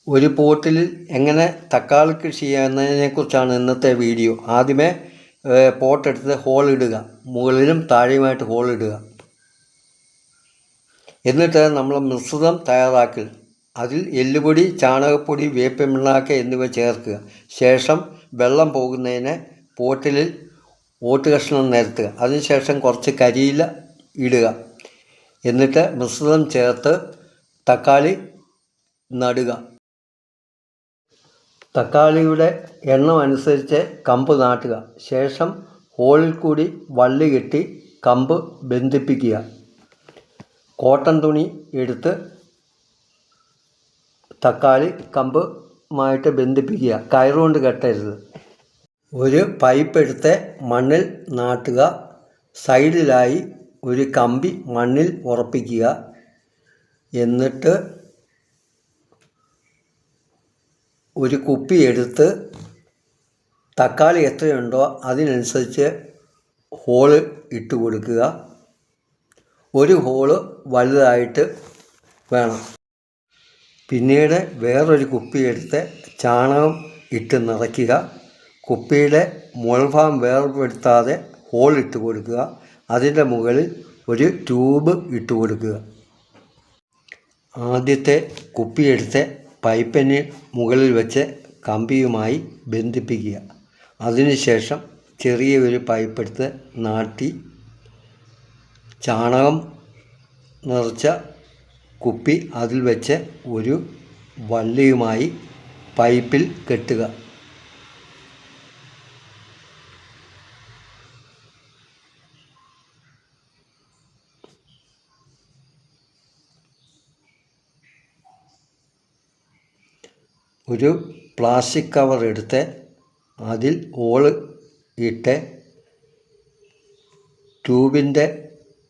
ഒരു പോട്ടിൽ എങ്ങനെ തക്കാളി കൃഷി ചെയ്യുന്നതിനെക്കുറിച്ചാണ് ഇന്നത്തെ വീഡിയോ. ആദ്യമേ പോട്ടെടുത്ത് ഹോൾ ഇടുക, മുകളിലും താഴെയുമായിട്ട് ഹോൾ ഇടുക. എന്നിട്ട് നമ്മൾ മിശ്രിതം തയ്യാറാക്കി അതിൽ എല്ലുപൊടി, ചാണകപ്പൊടി, വേപ്പിൻ പിണ്ണാക്ക് എന്നിവ ചേർക്കുക. ശേഷം വെള്ളം പോകുന്നതിന് പോട്ടിൽ ഓട്ട് കഷ്ണം നിരത്തുക. അതിനുശേഷം കുറച്ച് കരിയില ഇടുക. എന്നിട്ട് മിശ്രിതം ചേർത്ത് തക്കാളി നടുക. തക്കാളിയുടെ എണ്ണം അനുസരിച്ച് കമ്പ് നാട്ടുക. ശേഷം ഹോളിൽ കൂടി വള്ളി കെട്ടി കമ്പ് ബന്ധിപ്പിക്കുക. കോട്ടൺ തുണി എടുത്ത് തക്കാളി കമ്പുമായിട്ട് ബന്ധിപ്പിക്കുക. കയറുകൊണ്ട് കെട്ടരുത്. ഒരു പൈപ്പ് എടുത്ത് മണ്ണിൽ നാട്ടുക. സൈഡിലായി ഒരു കമ്പി മണ്ണിൽ ഉറപ്പിക്കുക. എന്നിട്ട് ഒരു കുപ്പി എടുത്ത് തക്കാളി എത്രയുണ്ടോ അതിനനുസരിച്ച് ഹോള് ഇട്ട് കൊടുക്കുക. ഒരു ഹോള് വലുതായിട്ട് വേണം. പിന്നീട് വേറൊരു കുപ്പി എടുത്ത് ചാണകം ഇട്ട് നിറയ്ക്കുക. കുപ്പിയുടെ മുകൾഭാഗം വേർപെടുത്താതെ ഹോൾ ഇട്ട് കൊടുക്കുക. അതിൻ്റെ മുകളിൽ ഒരു ട്യൂബ് ഇട്ട് കൊടുക്കുക. ആദ്യത്തെ കുപ്പിയെടുത്ത് പൈപ്പിന് മുകളിൽ വെച്ച് കമ്പിയുമായി ബന്ധിപ്പിക്കുക. അതിനുശേഷം ചെറിയ ഒരു പൈപ്പെടുത്ത് നാട്ടി ചാണകം നിറച്ച കുപ്പി അതിൽ വെച്ച് ഒരു വള്ളിയുമായി പൈപ്പിൽ കെട്ടുക. ഒരു പ്ലാസ്റ്റിക് കവർ എടുത്ത് അതിൽ ഹോള് ഇട്ട് ട്യൂബിൻ്റെ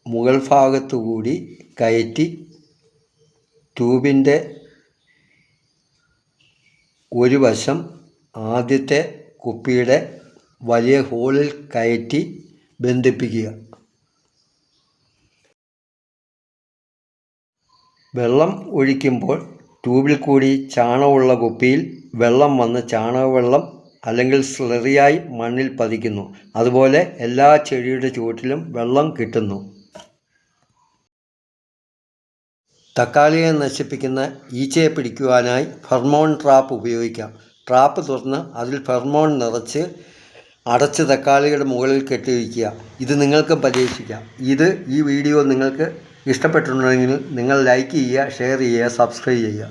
മുകൾ ഭാഗത്തു കൂടി കയറ്റി ട്യൂബിൻ്റെ ഒരു വശം ആദ്യത്തെ കുപ്പിയുടെ വലിയ ഹോളിൽ കയറ്റി ബന്ധിപ്പിക്കുക. വെള്ളം ഒഴിക്കുമ്പോൾ ട്യൂബിൽ കൂടി ചാണകമുള്ള കുപ്പിയിൽ വെള്ളം വന്ന് ചാണകവെള്ളം അല്ലെങ്കിൽ സ്ലറിയായി മണ്ണിൽ പതിക്കുന്നു. അതുപോലെ എല്ലാ ചെടിയുടെ ചുവട്ടിലും വെള്ളം കിട്ടുന്നു. തക്കാളിയെ നശിപ്പിക്കുന്ന ഈച്ചയെ പിടിക്കുവാനായി ഫെർമോൺ ട്രാപ്പ് ഉപയോഗിക്കാം. ട്രാപ്പ് തുറന്ന് അതിൽ ഫെർമോൺ നിറച്ച് അടച്ച് തക്കാളിയുടെ മുകളിൽ കെട്ടിവയ്ക്കുക. ഇത് നിങ്ങൾക്ക് പരീക്ഷിക്കാം. ഈ വീഡിയോ നിങ്ങൾക്ക് ഇഷ്ടപ്പെട്ടിട്ടുണ്ടെങ്കിൽ നിങ്ങൾ ലൈക്ക് ചെയ്യുക, ഷെയർ ചെയ്യുക, സബ്സ്ക്രൈബ് ചെയ്യുക.